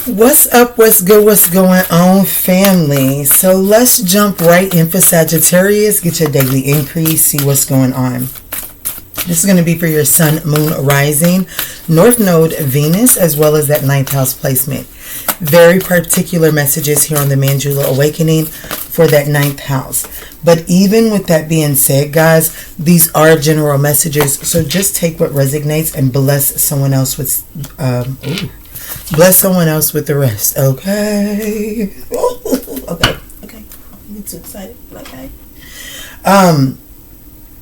What's up? What's good? What's going on, family? So let's jump right in for Sagittarius. Get your daily increase. See what's going on. This is going to be for your sun, moon, rising, north node, Venus, as well as that ninth house placement. Very particular messages here on the Manjula Awakening for that ninth house. But even with that being said, guys, these are general messages. So just take what resonates and bless someone else with bless someone else with the rest. Okay. Okay. I'm too excited. Okay.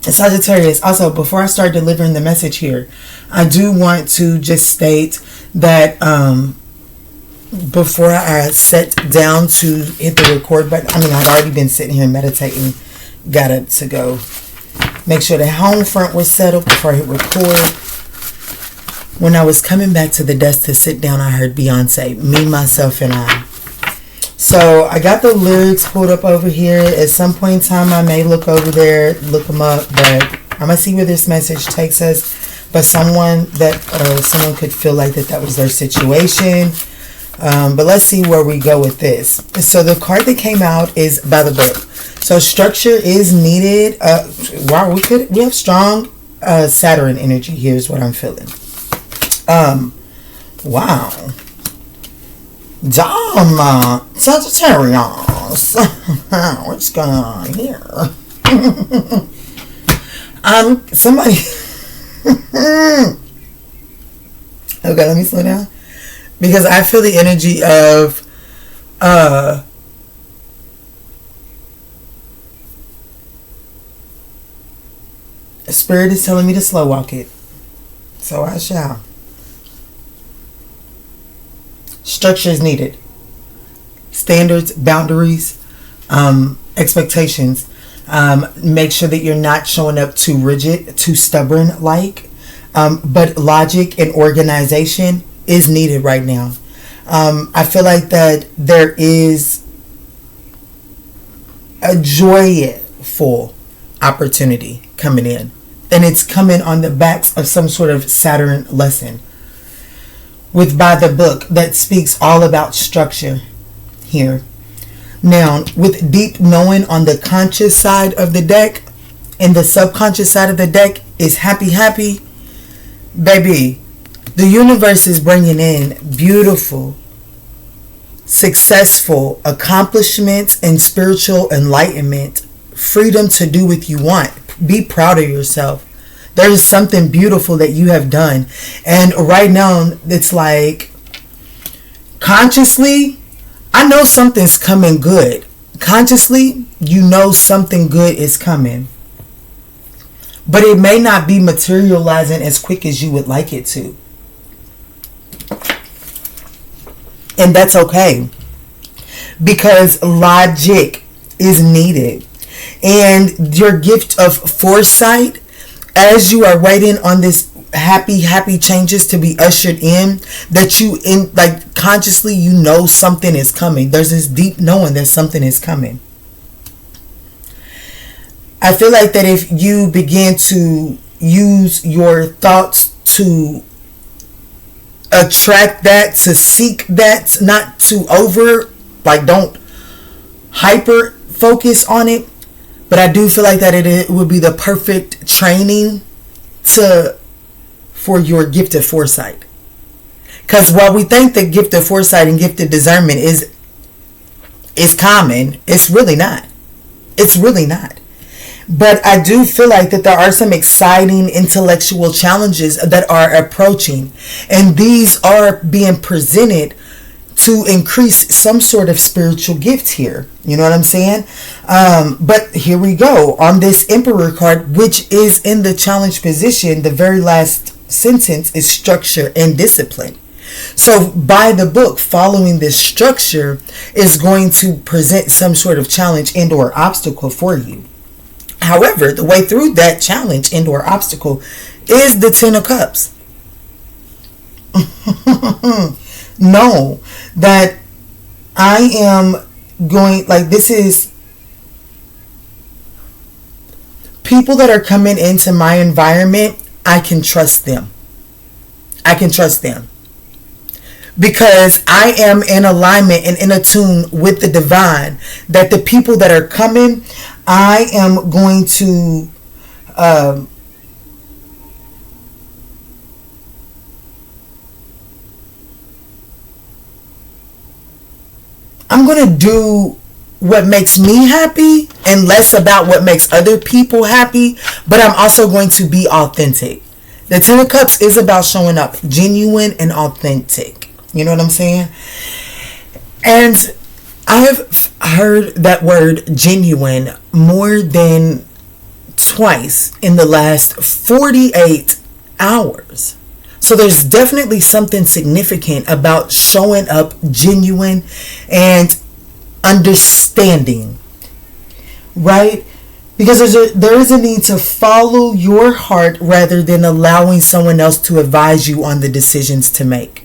Sagittarius, also, before I start delivering the message here, I do want to just state that before I sat down to hit the record button, I'd already been sitting here meditating, got up to go make sure the home front was settled before I hit record. When I was coming back to the desk to sit down, I heard Beyonce, Me, Myself, and I. So I got the lyrics pulled up over here. At some point in time, I may look over there, look them up, but I'm going to see where this message takes us. But someone could feel like that was their situation. But let's see where we go with this. So the card that came out is by the book. So structure is needed. Wow, we have strong Saturn energy. Here's what I'm feeling. Wow. Damn, Sagittarius. What's going on here? Somebody. Okay, let me slow down. Because I feel the energy of, Spirit is telling me to slow walk it. So I shall. Structure is needed. Standards, boundaries, expectations. Make sure that you're not showing up too rigid, too stubborn but logic and organization is needed right now. I feel like that there is a joyful opportunity coming in, and it's coming on the backs of some sort of Saturn lesson with by the book that speaks all about structure here. Now, with deep knowing on the conscious side of the deck and the subconscious side of the deck is happy, baby. The universe is bringing in beautiful, successful accomplishments and spiritual enlightenment, freedom to do what you want. Be proud of yourself. There's something beautiful that you have done. And right now, it's like, consciously, I know something's coming good. Consciously, you know something good is coming. But it may not be materializing as quick as you would like it to. And that's okay. Because logic is needed. And your gift of foresight, as you are waiting on this happy changes to be ushered in, that you consciously you know something is coming. There's this deep knowing that something is coming. I feel like that if you begin to use your thoughts to attract that, to seek that, not to don't hyper focus on it. But I do feel like that it would be the perfect training for your gift of foresight. Because while we think the gift of foresight and gift of discernment is common, it's really not. It's really not. But I do feel like that there are some exciting intellectual challenges that are approaching. And these are being presented to increase some sort of spiritual gift here. You know what I'm saying? But here we go. On this Emperor card, which is in the challenge position, the very last sentence is structure and discipline. So by the book, following this structure is going to present some sort of challenge and or obstacle for you. However, the way through that challenge and or obstacle is the Ten of Cups. Know that I am going, this is people that are coming into my environment. I can trust them. because I am in alignment and in attune with the divine, that the people that are coming, I am going to I'm going to do what makes me happy and less about what makes other people happy, but I'm also going to be authentic. The Ten of Cups is about showing up genuine and authentic. You know what I'm saying? And I have heard that word genuine more than twice in the last 48 hours. So there's definitely something significant about showing up genuine and understanding, right? Because there is a need to follow your heart rather than allowing someone else to advise you on the decisions to make.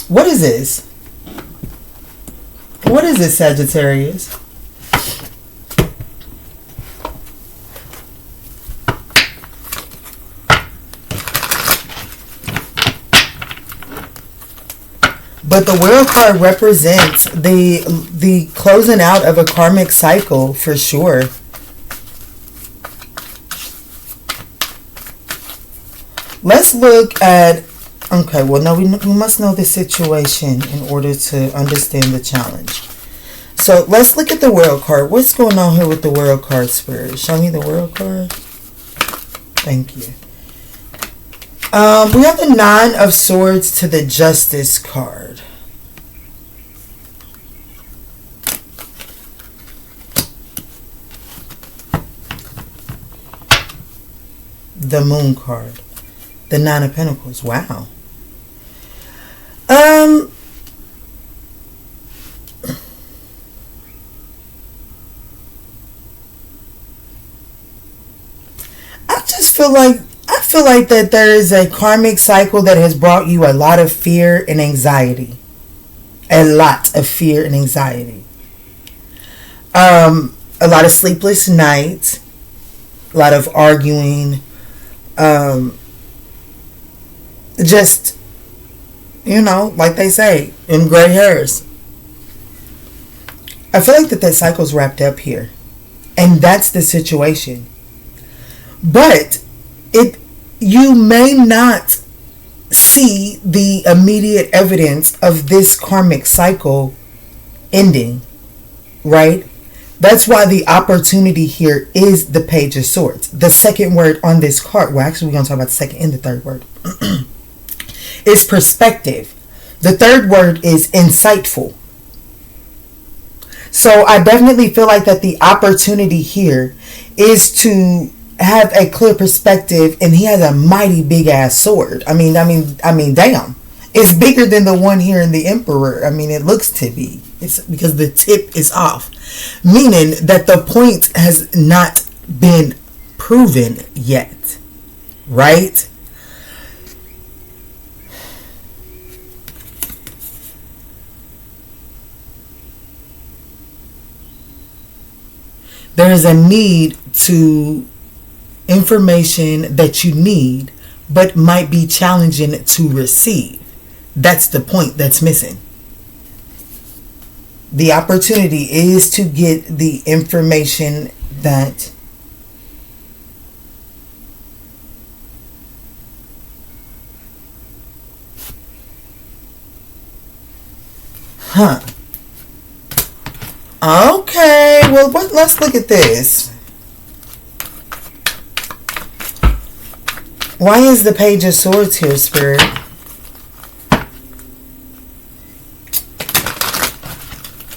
What is this? What is this, Sagittarius? But the World card represents the closing out of a karmic cycle for sure. Let's look at, okay, well, no, we must know the situation in order to understand the challenge. So let's look at the World card. What's going on here with the World card, Spirit? Show me the World card. Thank you. We have the Nine of Swords to the Justice card. The Moon card. The Nine of Pentacles. Wow. I just feel like that there is a karmic cycle that has brought you a lot of fear and anxiety. A lot of fear and anxiety. A lot of sleepless nights. A lot of arguing. Just, like they say, in gray hairs. I feel like that cycle's wrapped up here. And that's the situation. But you may not see the immediate evidence of this karmic cycle ending, right? That's why the opportunity here is the Page of Swords. The second word on this card, well, actually, we're going to talk about the second and the third word, is perspective. The third word is insightful. So I definitely feel like that the opportunity here is to have a clear perspective, and he has a mighty big ass sword. I mean, damn. It's bigger than the one here in the Emperor. I mean, it looks to be. It's because the tip is off. Meaning that the point has not been proven yet. Right? There is a need to information that you need, but might be challenging to receive. That's the point that's missing. The opportunity is to get the information that okay, well, let's look at this. Why is the Page of Swords here, Spirit?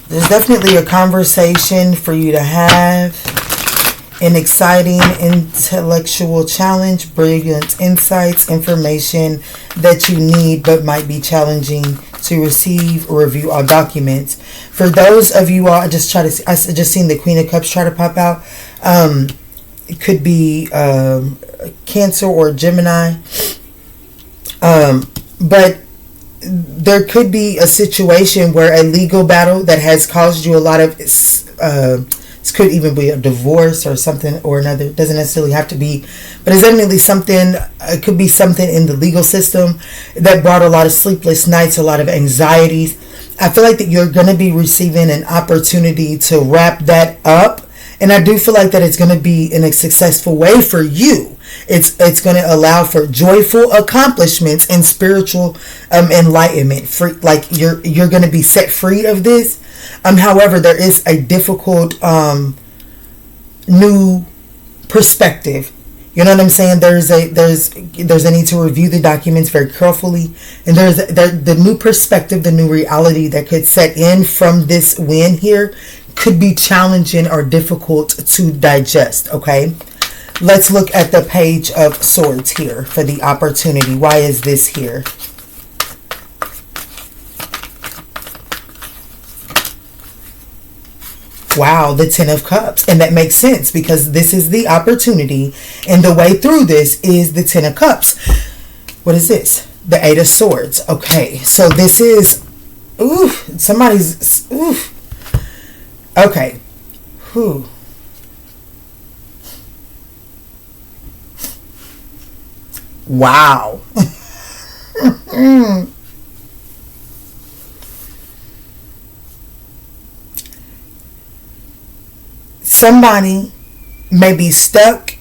There's definitely a conversation for you to have. An exciting intellectual challenge, brilliant insights, information that you need but might be challenging to receive or review all documents. For those of you all, I just seen the Queen of Cups try to pop out. It could be Cancer or Gemini. But there could be a situation where a legal battle that has caused you a lot of This could even be a divorce or something or another. It doesn't necessarily have to be, but it's definitely something. It could be something in the legal system that brought a lot of sleepless nights, a lot of anxieties. I feel like that you're going to be receiving an opportunity to wrap that up. And I do feel like that it's going to be in a successful way for you. It's going to allow for joyful accomplishments and spiritual enlightenment. Like you're going to be set free of this. However, there is a difficult new perspective. You know what I'm saying? There's a need to review the documents very carefully, and there's the new perspective, the new reality that could set in from this win here could be challenging or difficult to digest. Okay, let's look at the Page of Swords here for the opportunity. Why is this here? Wow, the Ten of Cups. And that makes sense because this is the opportunity. And the way through this is the Ten of Cups. What is this? The Eight of Swords. Okay, so this is... Ooh, somebody's... Ooh. Okay. Whew. Wow. Somebody may be stuck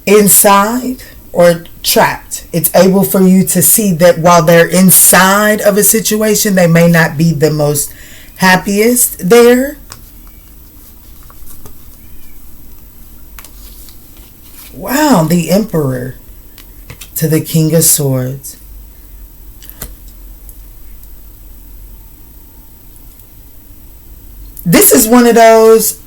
inside or trapped. It's able for you to see that while they're inside of a situation, they may not be the most happiest there. Wow, the Emperor to the King of Swords. This is one of those...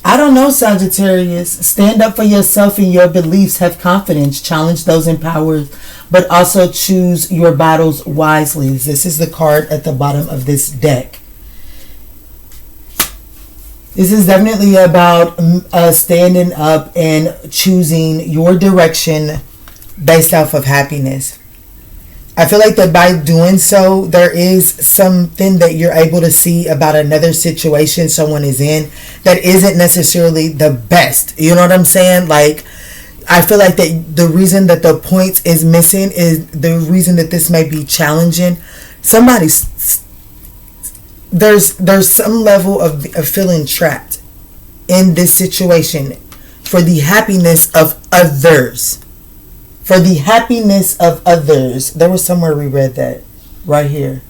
I don't know, Sagittarius. Stand up for yourself and your beliefs. Have confidence. Challenge those in power, but also choose your battles wisely. This is the card at the bottom of this deck. This is definitely about standing up and choosing your direction based off of happiness. I feel like that by doing so, there is something that you're able to see about another situation someone is in that isn't necessarily the best. You know what I'm saying? Like, I feel like that the reason that the points is missing is the reason that this may be challenging. There's some level of feeling trapped in this situation for the happiness of others. For the happiness of others. There was somewhere we read that. Right here.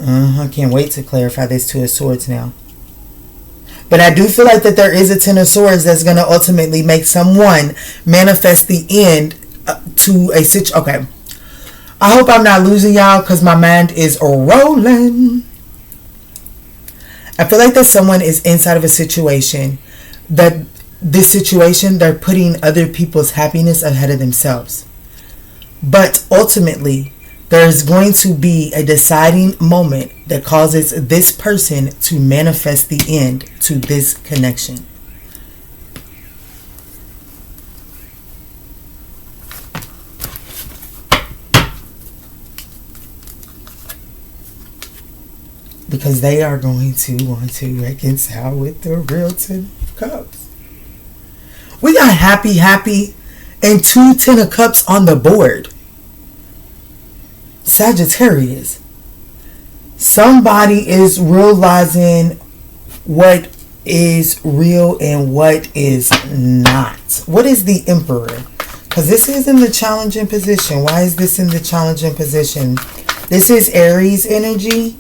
I can't wait to clarify this Two of Swords now. But I do feel like that there is a Ten of Swords that's going to ultimately make someone manifest the end to a situation. Okay. I hope I'm not losing y'all because my mind is rolling. I feel like that someone is inside of a situation that this situation, they're putting other people's happiness ahead of themselves. But ultimately, there's going to be a deciding moment that causes this person to manifest the end to this connection. Because they are going to want to reconcile with the real Ten of Cups. We got happy, and 2 Ten of Cups on the board. Sagittarius. Somebody is realizing what is real and what is not. What is the Emperor? Because this is in the challenging position. Why is this in the challenging position? This is Aries energy.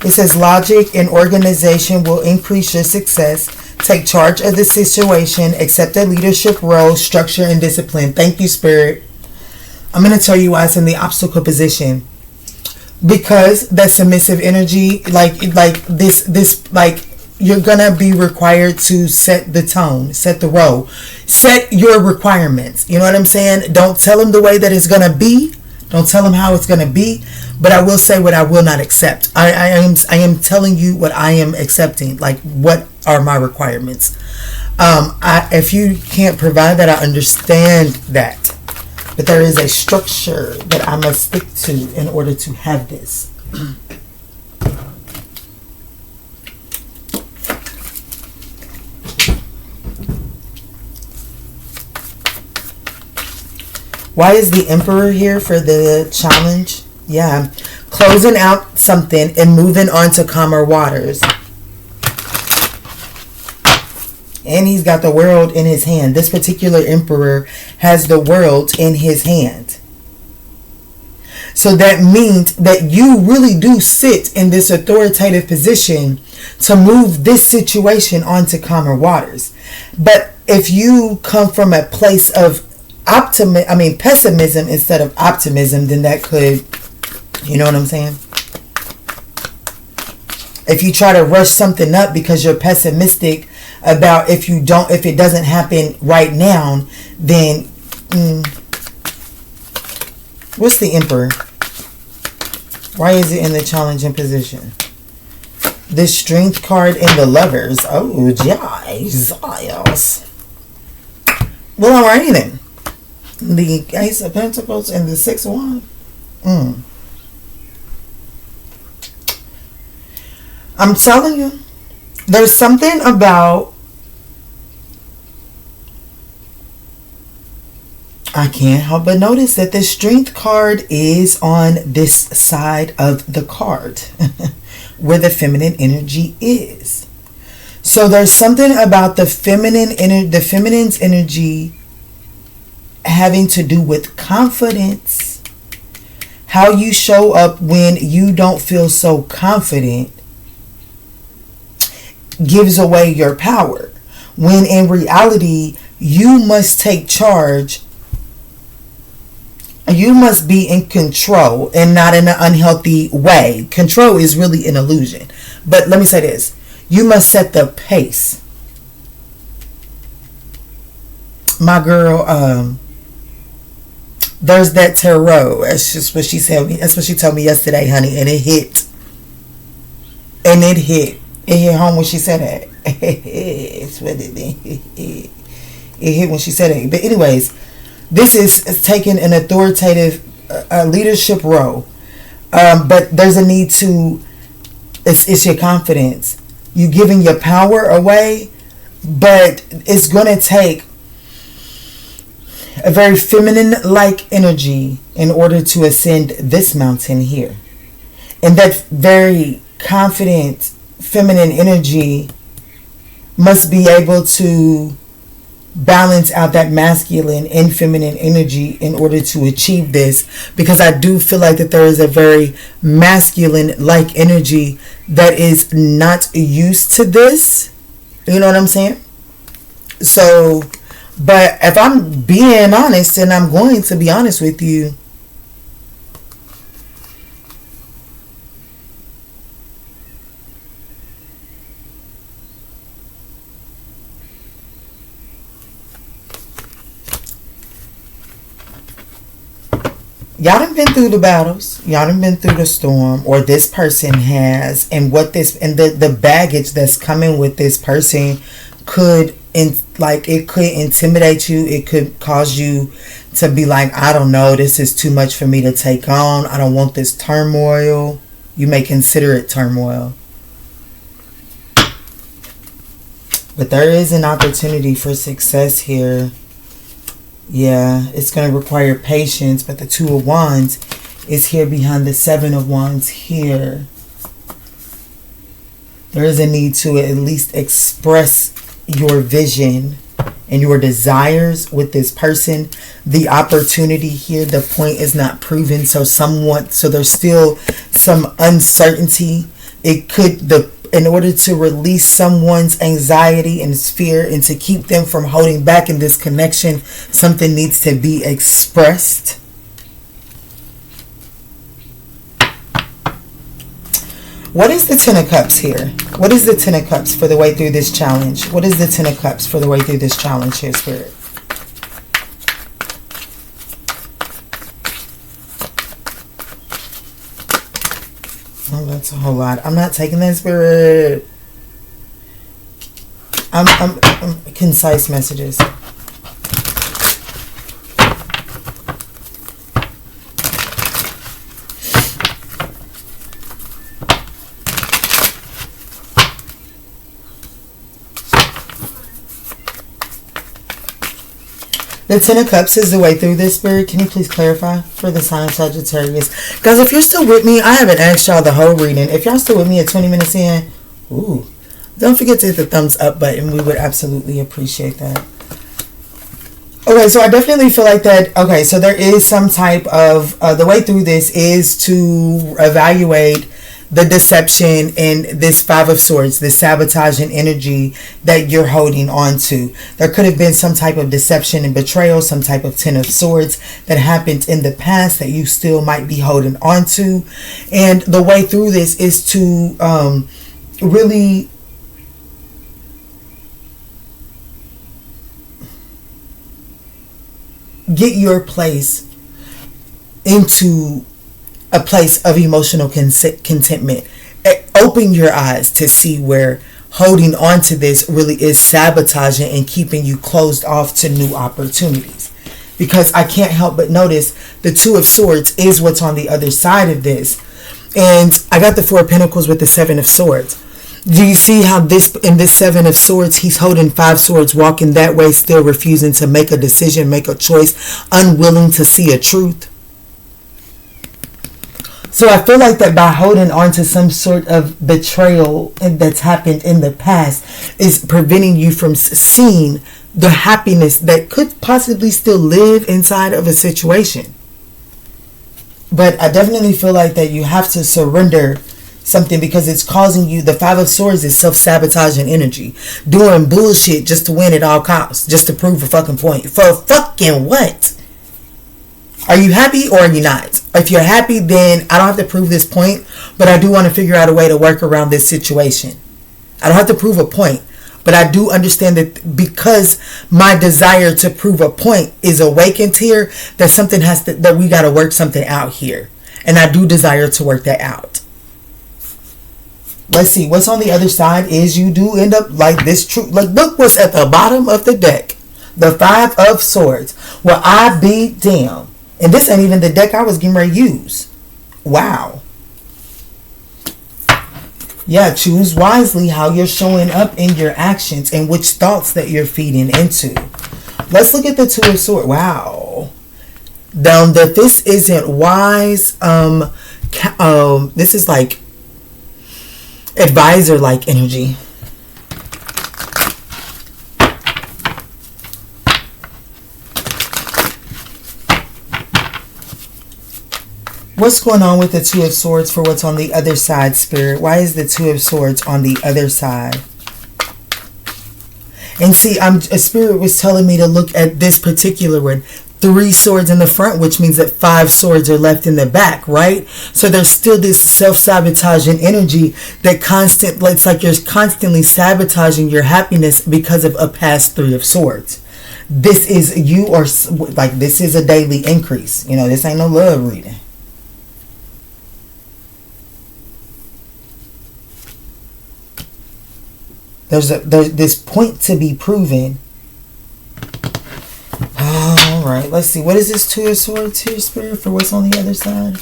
It says logic and organization will increase your success. Take charge of the situation. Accept a leadership role, structure, and discipline. Thank you, Spirit. I'm going to tell you why it's in the obstacle position. Because that submissive energy, like you're going to be required to set the tone, set the role, set your requirements. You know what I'm saying? Don't tell them the way that it's going to be. Don't tell them how it's going to be. But I will say what I will not accept. I am telling you what I am accepting. Like, what are my requirements? If you can't provide that, I understand that. But there is a structure that I must stick to in order to have this. Why is the Emperor here for the challenge? Yeah. Closing out something and moving on to calmer waters. And he's got the world in his hand. This particular Emperor has the world in his hand. So that means that you really do sit in this authoritative position to move this situation onto calmer waters. But if you come from a place of pessimism instead of optimism, then that could, you know what I'm saying? If you try to rush something up because you're pessimistic about if it doesn't happen right now, then what's the Emperor? Why is it in the challenging position? The Strength card and the Lovers. Oh, yes. Well, alrighty then. The Ace of Pentacles and the Six of Wands. I'm telling you, there's something about, I can't help but notice that the Strength card is on this side of the card where the feminine energy is. So there's something about the feminine's energy having to do with confidence. How you show up when you don't feel so confident gives away your power. When in reality, you must take charge. You must be in control and not in an unhealthy way. Control is really an illusion. But let me say this. You must set the pace. My girl, there's that tarot. That's just what she said. That's what she told me yesterday, honey. And it hit. It hit home when she said that. It's what it hit when she said it. But anyways, this is taking an authoritative leadership role. But there's a need to, it's your confidence. You giving your power away, but it's going to take a very feminine-like energy in order to ascend this mountain here. And that very confident feminine energy must be able to balance out that masculine and feminine energy in order to achieve this, because I do feel like that there is a very masculine like energy that is not used to this, you know what I'm saying? So, but if I'm being honest, and I'm going to be honest with you, y'all done been through the battles. Y'all done been through the storm, or this person has, and the baggage that's coming with this person could, it could intimidate you. It could cause you to be like, I don't know, this is too much for me to take on. I don't want this turmoil. You may consider it turmoil. But there is an opportunity for success here. Yeah, it's going to require patience, but the Two of Wands is here behind the Seven of Wands here. There is a need to at least express your vision and your desires with this person. The opportunity here, the point is not proven, so there's still some uncertainty. It could, in order to release someone's anxiety and fear and to keep them from holding back in this connection, something needs to be expressed. What is the Ten of Cups here? What is the Ten of Cups for the way through this challenge? What is the Ten of Cups for the way through this challenge here, Spirit? Oh, that's a whole lot. I'm not taking that, Spirit. I'm concise messages. The Ten of Cups is the way through this, Spirit. Can you please clarify for the sign of Sagittarius? Guys, if you're still with me, I haven't asked y'all the whole reading. If y'all still with me at 20 minutes in, ooh, don't forget to hit the thumbs up button. We would absolutely appreciate that. Okay, so I definitely feel like that. Okay, so there is some type of, the way through this is to evaluate the deception in this Five of Swords, this sabotaging energy that you're holding on to. There could have been some type of deception and betrayal, some type of Ten of Swords that happened in the past that you still might be holding on to. And the way through this is to really get your place into a place of emotional contentment. Open your eyes to see where holding on to this really is sabotaging and keeping you closed off to new opportunities. Because I can't help but notice the Two of Swords is what's on the other side of this. And I got the Four of Pentacles with the Seven of Swords. Do you see how this, in this Seven of Swords, he's holding Five Swords, walking that way, still refusing to make a decision, make a choice, unwilling to see a truth? So I feel like that by holding on to some sort of betrayal that's happened in the past is preventing you from seeing the happiness that could possibly still live inside of a situation. But I definitely feel like that you have to surrender something because it's causing you, the Five of Swords is self-sabotaging energy. Doing bullshit just to win at all costs, just to prove a fucking point. For fucking what? Are you happy or are you not? If you're happy, then I don't have to prove this point, but I do want to figure out a way to work around this situation. I don't have to prove a point, but I do understand that because my desire to prove a point is awakened here, that something has to, that we got to work something out here. And I do desire to work that out. Let's see. What's on the other side is you do end up like this truth. Like, look what's at the bottom of the deck. The Five of Swords. Well, I be damn. And this ain't even the deck I was getting ready to use. Wow. Yeah, choose wisely how you're showing up in your actions and which thoughts that you're feeding into. Let's look at the Two of Swords. Wow. Down that this isn't wise. This is like advisor-like energy. What's going on with the Two of Swords for what's on the other side, Spirit? Why is the Two of Swords on the other side? And see, a Spirit was telling me to look at this particular one. 3 swords in the front, which means that 5 swords are left in the back, right? So there's still this self-sabotaging energy that it's like you're constantly sabotaging your happiness because of a past 3 of swords. This is, you are, like, this is a daily increase. You know, this ain't no love reading. There's this point to be proven. All right, let's see. What is this Two of Swords here, Spirit, for what's on the other side?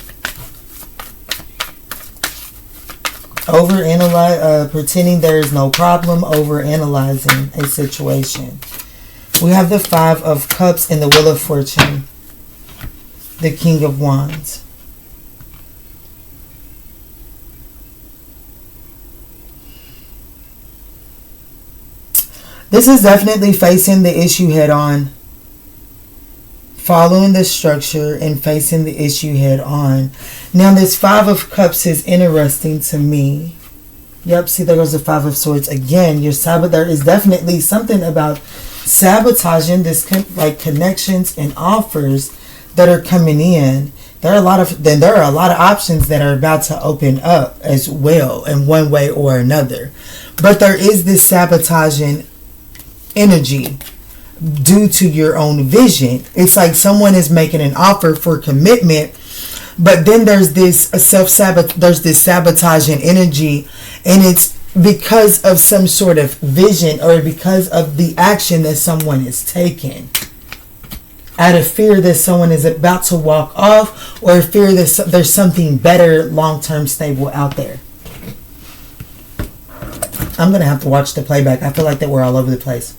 Overanalyze, pretending there is no problem, overanalyzing a situation. We have the Five of Cups and the Wheel of Fortune, the King of Wands. This is definitely facing the issue head on. Following the structure and facing the issue head on. Now this Five of Cups is interesting to me. Yep, see there goes the Five of Swords again. There is definitely something about sabotaging this like connections and offers that are coming in. There are a lot of options that are about to open up as well in one way or another. But there is this sabotaging energy due to your own vision. It's like someone is making an offer for commitment, but then there's this sabotaging energy, and it's because of some sort of vision or because of the action that someone is taking out of fear that someone is about to walk off, or fear that there's something better, long-term, stable out there. I'm gonna have to watch the playback. I feel like that we're all over the place.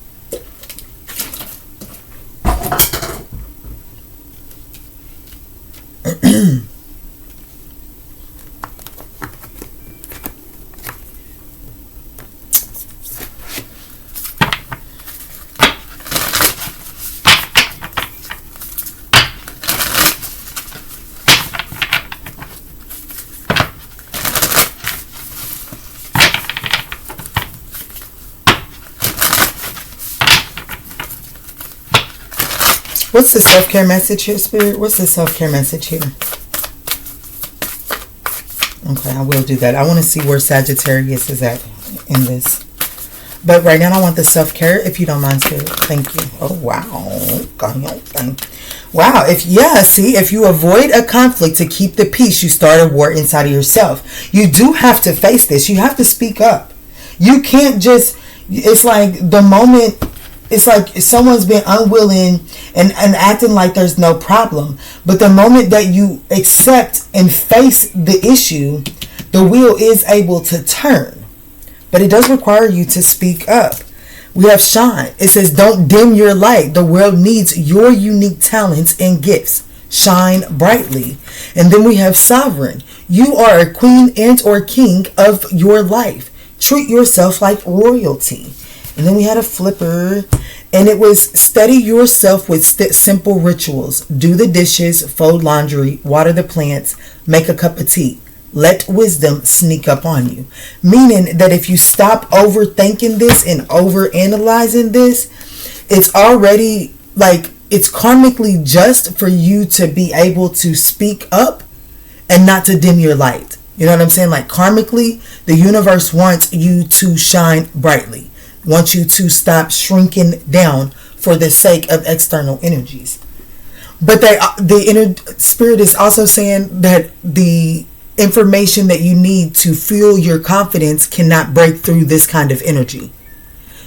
What's the self-care message here, Spirit? What's the self-care message here? Okay, I will do that. I want to see where Sagittarius is at in this. But right now I want the self-care, if you don't mind, Spirit. Thank you. Oh, wow. Wow. If you avoid a conflict to keep the peace, you start a war inside of yourself. You do have to face this. You have to speak up. You can't just, it's like the moment, it's like someone's been unwilling and acting like there's no problem. But the moment that you accept and face the issue, the wheel is able to turn. But it does require you to speak up. We have shine. It says, don't dim your light. The world needs your unique talents and gifts. Shine brightly. And then we have sovereign. You are a queen and or king of your life. Treat yourself like royalty. And then we had a flipper, and it was steady yourself with simple rituals. Do the dishes, fold laundry, water the plants, make a cup of tea. Let wisdom sneak up on you. Meaning that if you stop overthinking this and overanalyzing this, it's already like it's karmically just for you to be able to speak up and not to dim your light. You know what I'm saying? Like karmically, the universe wants you to shine brightly. Want you to stop shrinking down for the sake of external energies. But the inner spirit is also saying that the information that you need to fuel your confidence cannot break through this kind of energy.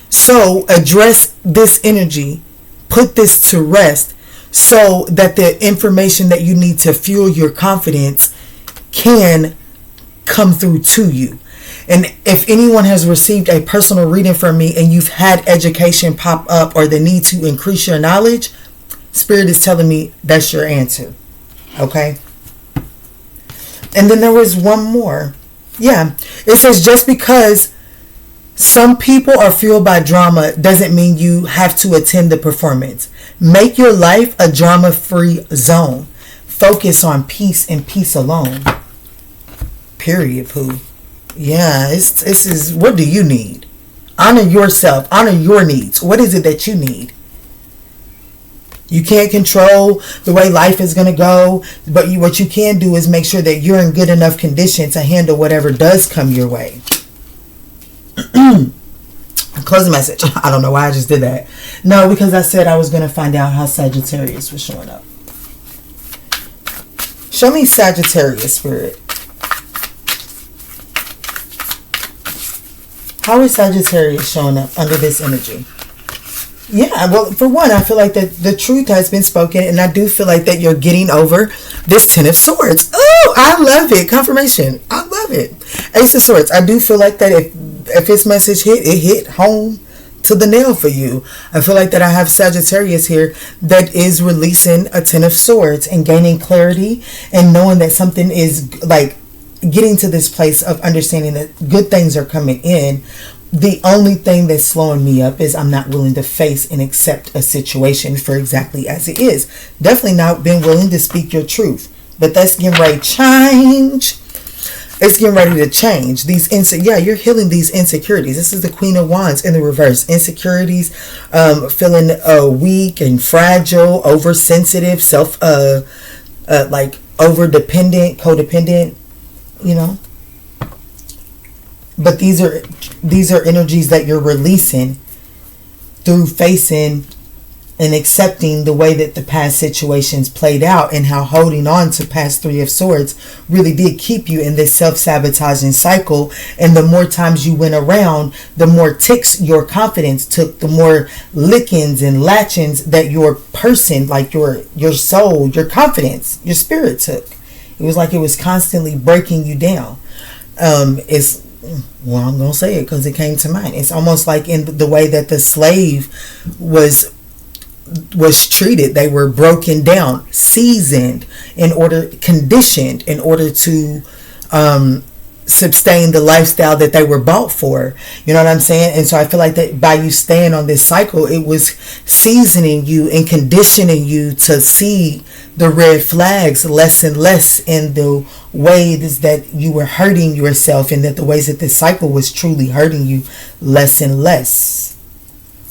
So address this energy, put this to rest, so that the information that you need to fuel your confidence can come through to you. And if anyone has received a personal reading from me and you've had education pop up or the need to increase your knowledge, Spirit is telling me that's your answer. Okay? And then there was one more. Yeah. It says just because some people are fueled by drama doesn't mean you have to attend the performance. Make your life a drama-free zone. Focus on peace and peace alone. Period, Pooh. Yeah, this is, what do you need? Honor yourself. Honor your needs. What is it that you need? You can't control the way life is going to go, but what you can do is make sure that you're in good enough condition to handle whatever does come your way. Close the message. I don't know why I just did that. No, because I said I was going to find out how Sagittarius was showing up. Show me Sagittarius, Spirit. How is Sagittarius showing up under this energy? Yeah, well, for one, I feel like that the truth has been spoken, and I do feel like that you're getting over this Ten of Swords. Oh, I love it. Confirmation. I love it. Ace of Swords. I do feel like that if this message hit, it hit home to the nail for you. I feel like that I have Sagittarius here that is releasing a Ten of Swords and gaining clarity and knowing that something is like getting to this place of understanding that good things are coming in. The only thing that's slowing me up is I'm not willing to face and accept a situation for exactly as it is. Definitely not been willing to speak your truth. But that's getting ready to change. It's getting ready to change. You're healing these insecurities. This is the Queen of Wands in the reverse. Insecurities, feeling weak and fragile, oversensitive, like over-dependent, codependent, you know. But these are energies that you're releasing through facing and accepting the way that the past situations played out, and how holding on to past Three of Swords really did keep you in this self-sabotaging cycle. And the more times you went around, the more ticks your confidence took, the more lickings and latchings that your person, like your soul, your confidence, your spirit took. It was like it was constantly breaking you down. Well, I'm going to say it because it came to mind. It's almost like in the way that the slave was treated. They were broken down, seasoned, conditioned in order to sustain the lifestyle that they were bought for. You know what I'm saying? And so I feel like that by you staying on this cycle, it was seasoning you and conditioning you to see the red flags less and less in the ways that you were hurting yourself, and that the ways that this cycle was truly hurting you less and less.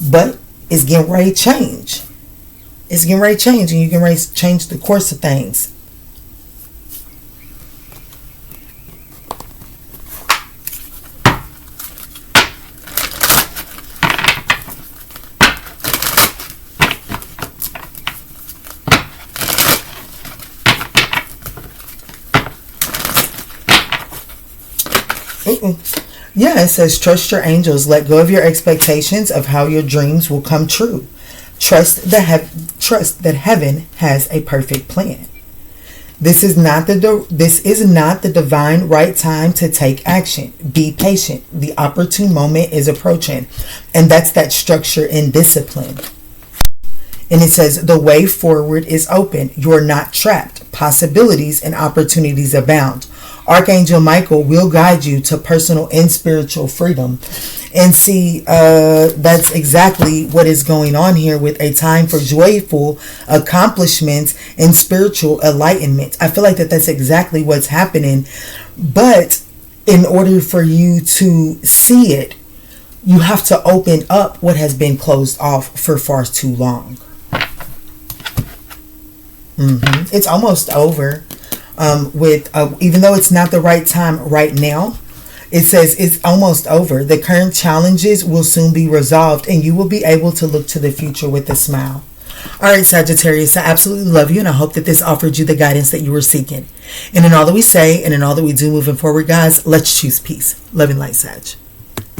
But it's getting ready to change. It's getting ready to change, and you can ready to change the course of things. Yeah, it says trust your angels. Let go of your expectations of how your dreams will come true. Trust that heaven has a perfect plan. This is not the divine right time to take action. Be patient. The opportune moment is approaching, and that's that structure and discipline. And it says the way forward is open. You're not trapped. Possibilities and opportunities abound. Archangel Michael will guide you to personal and spiritual freedom. And see, that's exactly what is going on here with a time for joyful accomplishments and spiritual enlightenment. I feel like that's exactly what's happening. But in order for you to see it, you have to open up what has been closed off for far too long. It's almost over. Even though it's not the right time right now, it says it's almost over. The current challenges will soon be resolved, and you will be able to look to the future with a smile. All right, Sagittarius, I absolutely love you, and I hope that this offered you the guidance that you were seeking. And in all that we say and in all that we do moving forward, guys, let's choose peace. Love and light, Sag.